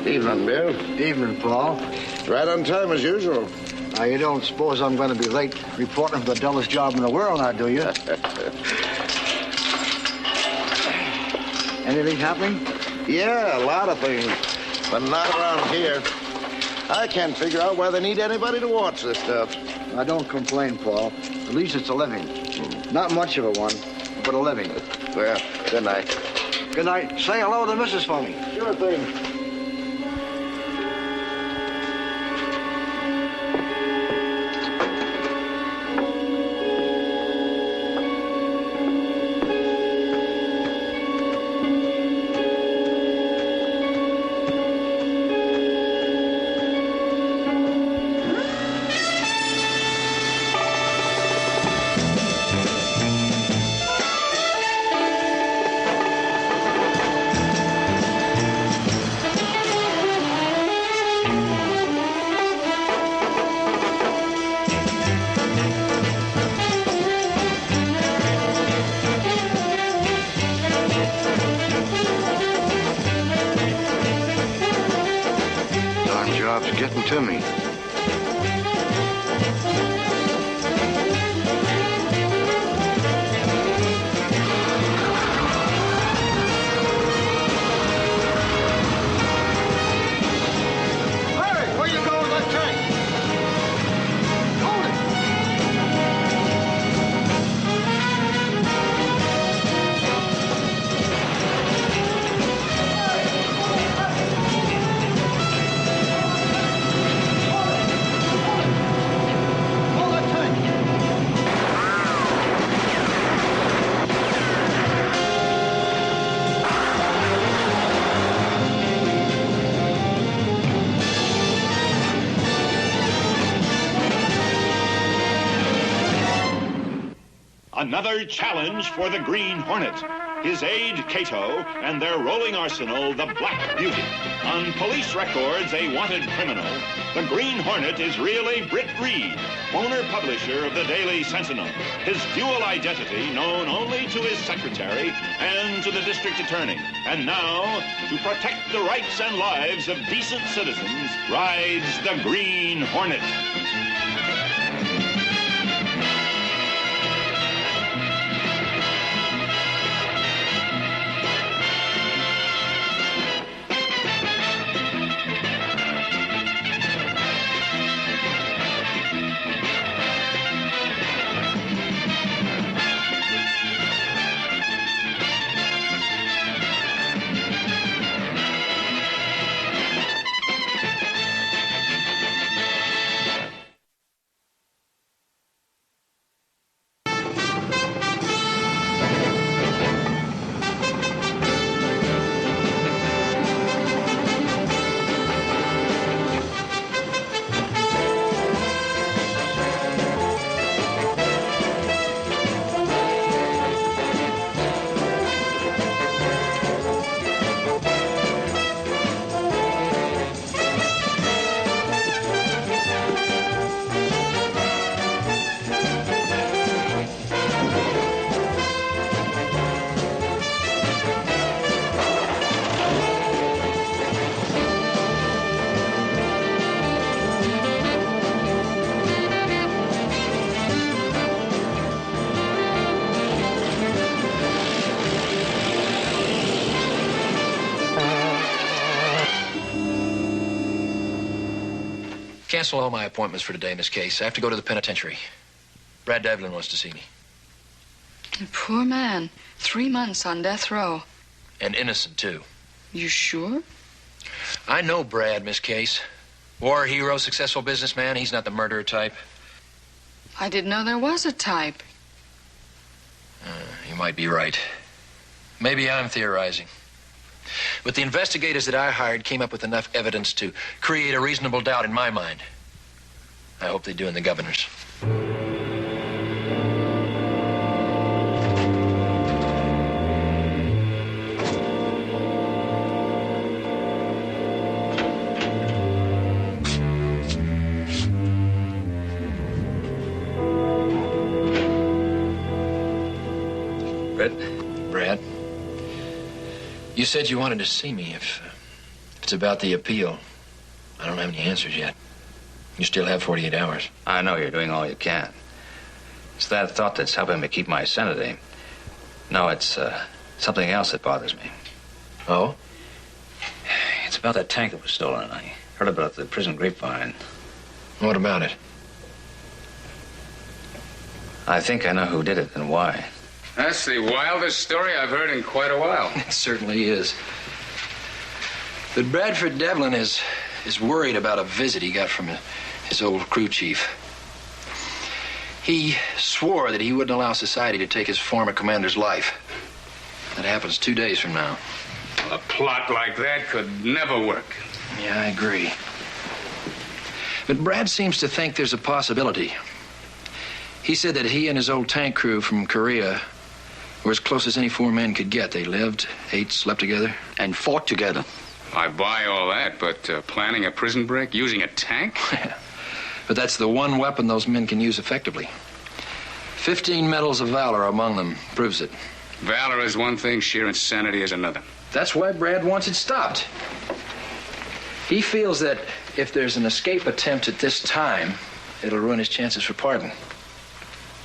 Evening, Bill. Evening, Paul. Right on time as usual. Now, you don't suppose I'm going to be late reporting for the dullest job in the world, now, do you? Anything happening? Yeah, a lot of things, but not around here. I can't figure out why they need anybody to watch this stuff. I don't complain, Paul. At least it's a living. Not much of a one, but a living. Well, good night. Good night. Say hello to the missus for me. Sure thing. Getting to me. Another challenge for the Green Hornet, his aide Kato, and their rolling arsenal, the Black Beauty. On police records, a wanted criminal, the Green Hornet is really Britt Reed, owner-publisher of the Daily Sentinel. His dual identity known only to his secretary and to the district attorney. And now, to protect the rights and lives of decent citizens, rides the Green Hornet. Cancel all my appointments for today in this case. I have to go to the penitentiary. Brad Devlin wants to see me. Poor man. 3 months on death row. And innocent, too. You sure? I know Brad, Miss Case. War hero, successful businessman. He's not the murderer type. I didn't know there was a type. You might be right. Maybe I'm theorizing. But the investigators that I hired came up with enough evidence to create a reasonable doubt in my mind. I hope they do in the governor's. Brad, you said you wanted to see me if It's about the appeal. I don't have any answers yet. You still have 48 hours. I know you're doing all you can. It's that thought that's helping me keep my sanity. No, it's something else that bothers me. Oh? It's about that tank that was stolen. I heard about the prison grapevine. What about it? I think I know who did it and why. That's the wildest story I've heard in quite a while. It certainly is. But Bradford Devlin is worried about a visit he got from his old crew chief. He swore that he wouldn't allow society to take his former commander's life. That happens 2 days from now. Well, a plot like that could never work. Yeah, I agree. But Brad seems to think there's a possibility. He said that he and his old tank crew from Korea were as close as any 4 men could get. They lived, ate, slept together. And fought together. I buy all that, but planning a prison break using a tank? But that's the one weapon those men can use effectively. 15 medals of valor among them proves it. Valor is one thing, sheer insanity is another. That's why Brad wants it stopped. He feels that if there's an escape attempt at this time, it'll ruin his chances for pardon.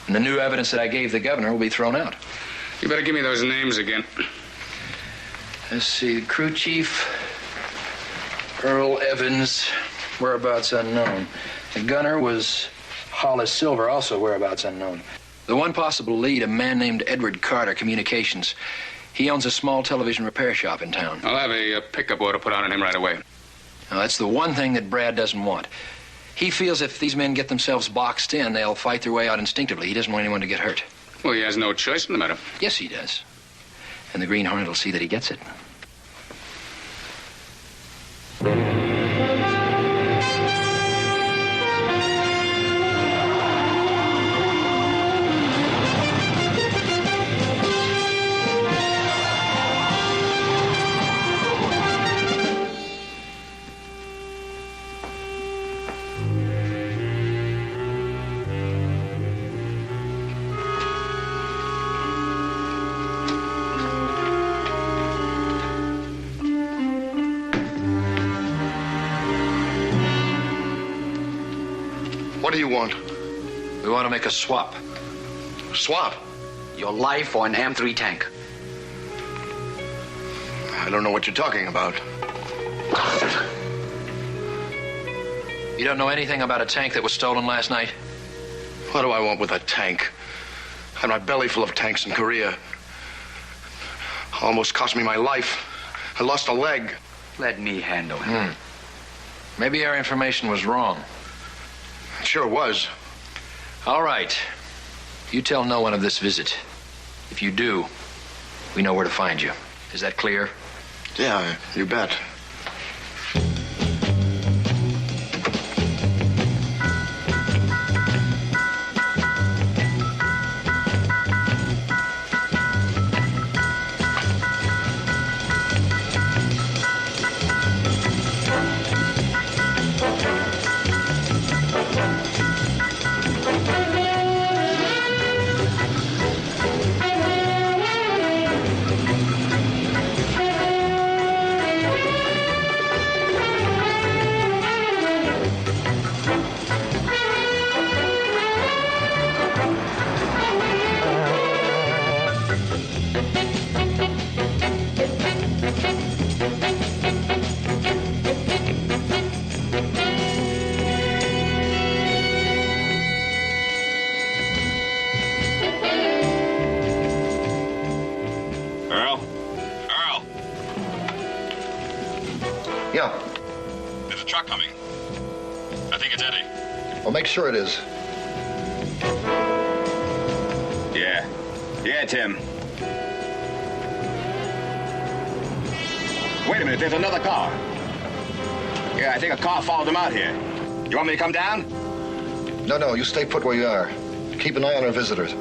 And the new evidence that I gave the governor will be thrown out. You better give me those names again. Let's see, the crew chief, Earl Evans, whereabouts unknown. The gunner was Hollis Silver, also whereabouts unknown. The one possible lead, a man named Edward Carter, Communications. He owns a small television repair shop in town. I'll have a pickup order put out on him right away. Now, that's the one thing that Brad doesn't want. He feels if these men get themselves boxed in, they'll fight their way out instinctively. He doesn't want anyone to get hurt. Well, he has no choice in the matter. Yes, he does. And the Green Hornet will see that he gets it. What do you want? We want to make a swap. Swap? Your life for an M3 tank. I don't know what you're talking about. You don't know anything about a tank that was stolen last night? What do I want with a tank? I had my belly full of tanks in Korea. Almost cost me my life. I lost a leg. Let me handle him. Maybe our information was wrong. It sure was. All right. You tell no one of this visit. If you do, we know where to find you. Is that clear? Yeah, you bet. Yeah. There's a truck coming. I think it's Eddie. Well, make sure it is. Yeah. Yeah, Tim. Wait a minute, there's another car. Yeah, I think a car followed him out here. You want me to come down? No, you stay put where you are. Keep an eye on our visitors.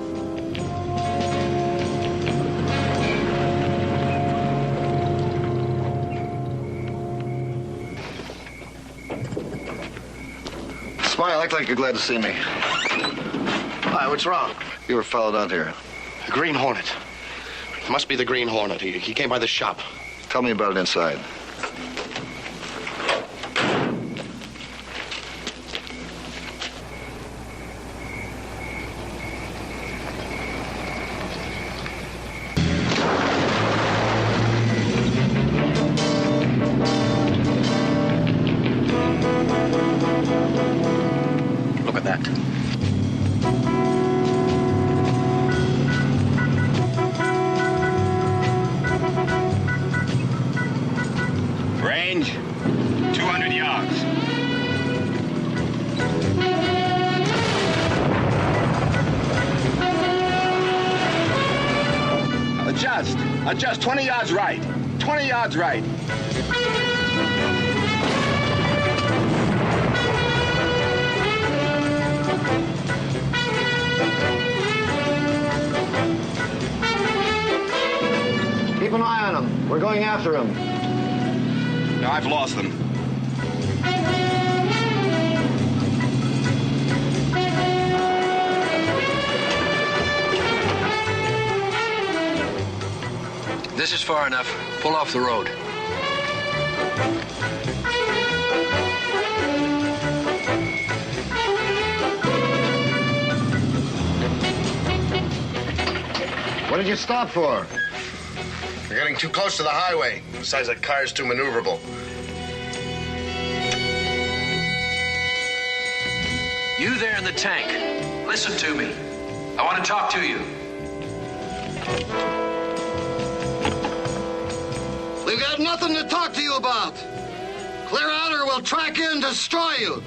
Smile, act like you're glad to see me. Hi, what's wrong? You were followed out here. The Green Hornet. It must be the Green Hornet. He came by the shop. Tell me about it inside. range? 200 yards. Adjust. 20 yards right. 20 yards right. Keep an eye on him. We're going after him. I've lost them. This is far enough. Pull off the road. What did you stop for? You're getting too close to the highway. Besides, that car's too maneuverable. You there in the tank, listen to me. I want to talk to you. We've got nothing to talk to you about. Clear out or we'll track you and destroy you.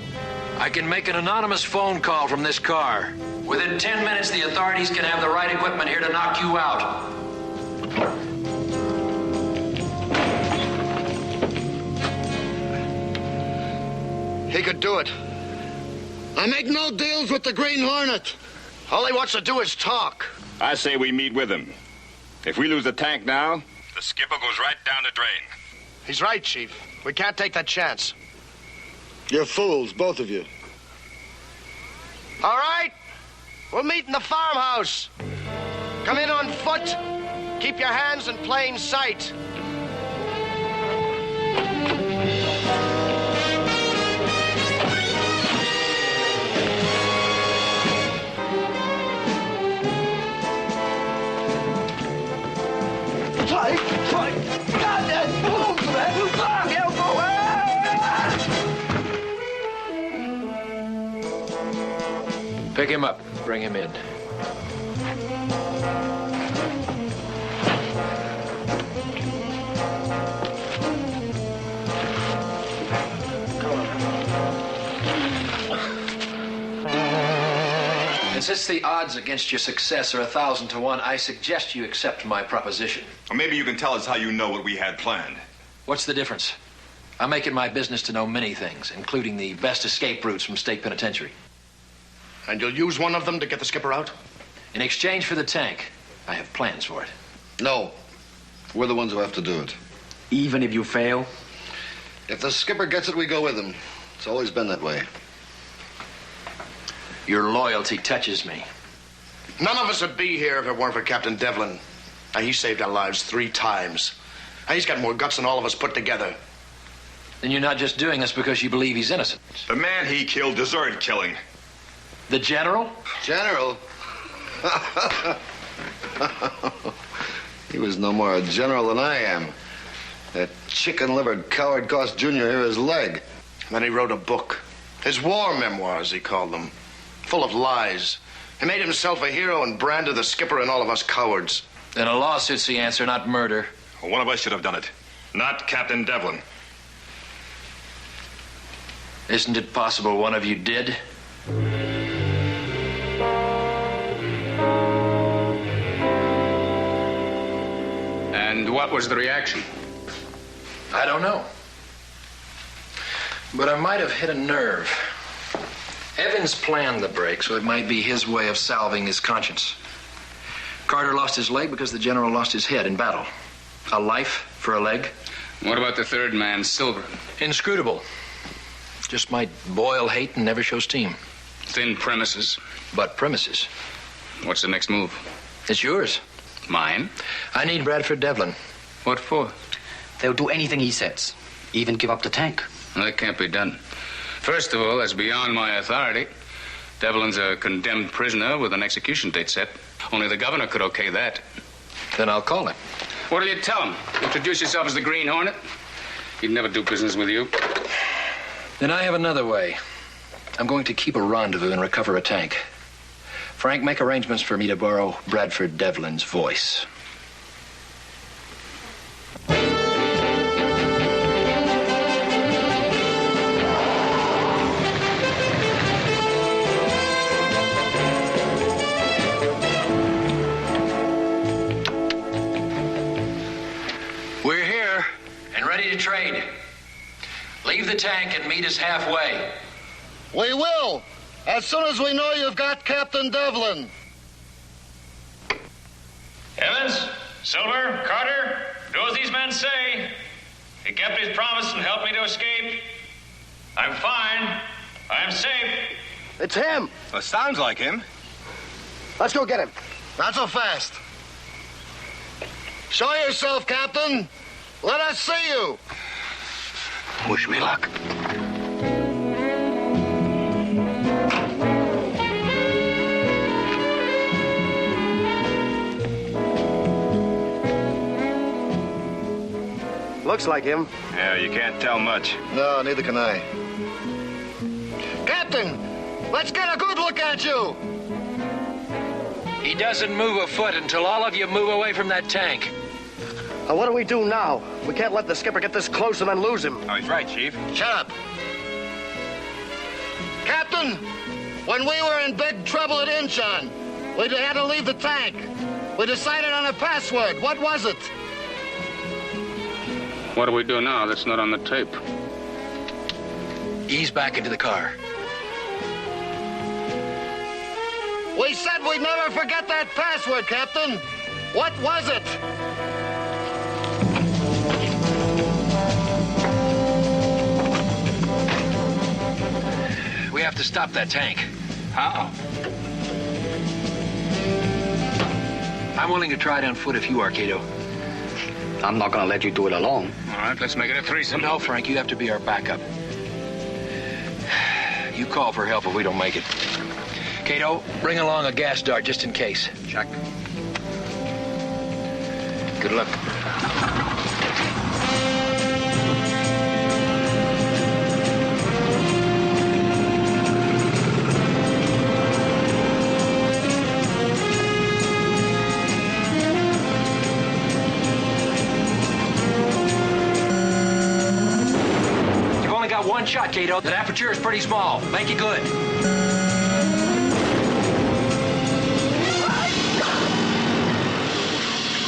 I can make an anonymous phone call from this car. Within 10 minutes, the authorities can have the right equipment here to knock you out. He could do it. I make no deals with the Green Hornet. All he wants to do is talk. I say we meet with him. If we lose the tank now, The skipper goes right down the drain. He's right, Chief. We can't take that chance. You're fools, both of you. All right. We'll meet in the farmhouse. Come in on foot. Keep your hands in plain sight. Pick him up. Bring him in. And since the odds against your success are 1,000 to 1, I suggest you accept my proposition. Or maybe you can tell us how you know what we had planned. What's the difference? I make it my business to know many things, including the best escape routes from state penitentiary. And you'll use one of them to get the skipper out? In exchange for the tank, I have plans for it. No. We're the ones who have to do it. Even if you fail? If the skipper gets it, we go with him. It's always been that way. Your loyalty touches me. None of us would be here if it weren't for Captain Devlin. Now, he saved our lives 3 times. Now, he's got more guts than all of us put together. Then you're not just doing this because you believe he's innocent. The man he killed deserved killing. The general? General? He was no more a general than I am. That chicken-livered coward cost Junior here his leg. And then he wrote a book. His war memoirs, he called them. Full of lies. He made himself a hero and branded the skipper and all of us cowards. Then a lawsuit's the answer, not murder. Well, one of us should have done it. Not Captain Devlin. Isn't it possible one of you did? And what was the reaction? I don't know. But I might have hit a nerve. Evans planned the break, so it might be his way of salving his conscience. Carter lost his leg because the general lost his head in battle. A life for a leg. What about the third man, Silver? Inscrutable. Just might boil hate and never show steam. Thin premises. But premises. What's the next move? It's yours. Mine? I need Bradford Devlin. What for? They'll do anything he says. Even give up the tank. Well, that can't be done. First of all, that's beyond my authority. Devlin's a condemned prisoner with an execution date set. Only the governor could okay that. Then I'll call him. What'll you tell him? Introduce yourself as the Green Hornet? He'd never do business with you. Then I have another way. I'm going to keep a rendezvous and recover a tank. Frank, make arrangements for me to borrow Bradford Devlin's voice. ready to trade. Leave the tank and meet us halfway. We will, as soon as we know you've got Captain Devlin. Evans, Silver, Carter, do as these men say. He kept his promise and helped me to escape. I'm fine. I'm safe. It's him. Well, sounds like him. Let's go get him. Not so fast. Show yourself, Captain. Let us see you. Wish me luck. Looks like him. Yeah, you can't tell much. No, neither can I. Captain, let's get a good look at you. He doesn't move a foot until all of you move away from that tank. What do we do now? We can't let the skipper get this close and then lose him. Oh, he's right, Chief. Shut up. Captain, when we were in big trouble at Incheon, we had to leave the tank. We decided on a password. What was it? What do we do now that's not on the tape? Ease back into the car. We said we'd never forget that password, Captain. What was it? We have to stop that tank. How? I'm willing to try it on foot if you are, Kato. I'm not gonna let you do it alone. All right, let's make it a threesome. No, Frank, you have to be our backup. You call for help if we don't make it. Kato, bring along a gas dart just in case. Check. Good luck. One shot, Kato. That aperture is pretty small. Make it good.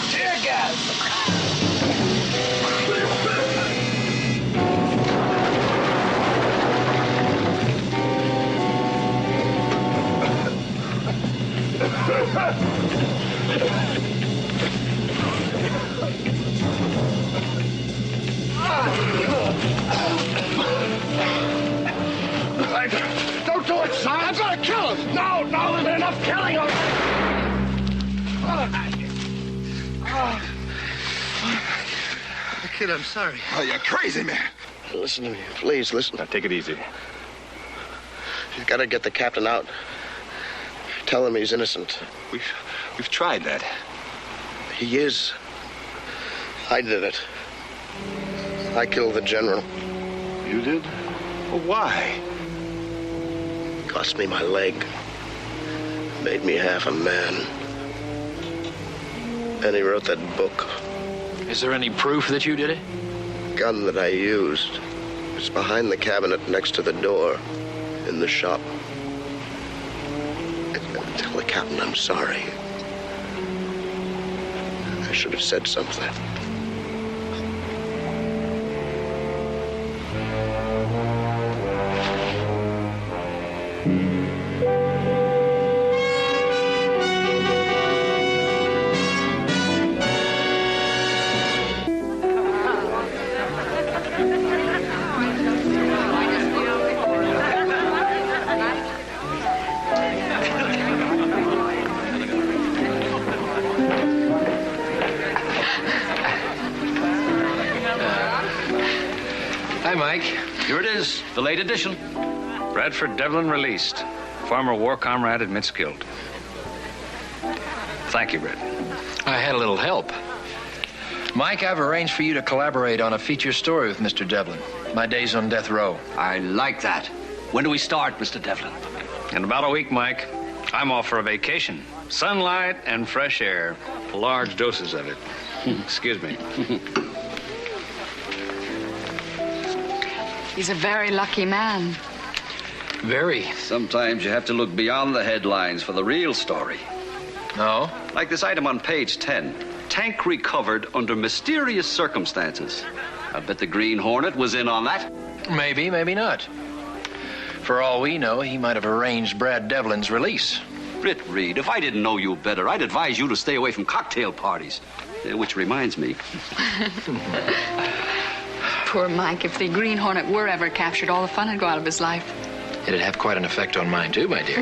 Tear gas. Don't do it, son. I'm gonna kill him. No, there's enough killing him. Kid, I'm sorry. Oh, you're crazy, man. Listen to me. Please, listen. Now, take it easy. You've got to get the captain out. Tell him he's innocent. We've tried that. He is. I did it. I killed the general. You did? Well, why? Cost me my leg. Made me half a man. And he wrote that book. Is there any proof that you did it? The gun that I used was behind the cabinet next to the door in the shop. Tell the captain I'm sorry. I should have said something. Mike. Here it is, the late edition. Bradford Devlin released. Former war comrade admits guilt. Thank you, Brad. I had a little help. Mike, I've arranged for you to collaborate on a feature story with Mr. Devlin. My days on death row. I like that. When do we start, Mr. Devlin? In about a week, Mike. I'm off for a vacation. Sunlight and fresh air. Large doses of it. Excuse me. He's a very lucky man. Very. Sometimes you have to look beyond the headlines for the real story. No? Like this item on page 10. Tank recovered under mysterious circumstances. I bet the Green Hornet was in on that. Maybe, maybe not. For all we know, he might have arranged Brad Devlin's release. Britt Reed, if I didn't know you better, I'd advise you to stay away from cocktail parties. Which reminds me. Poor Mike. If the Green Hornet were ever captured, all the fun would go out of his life. It'd have quite an effect on mine, too, my dear.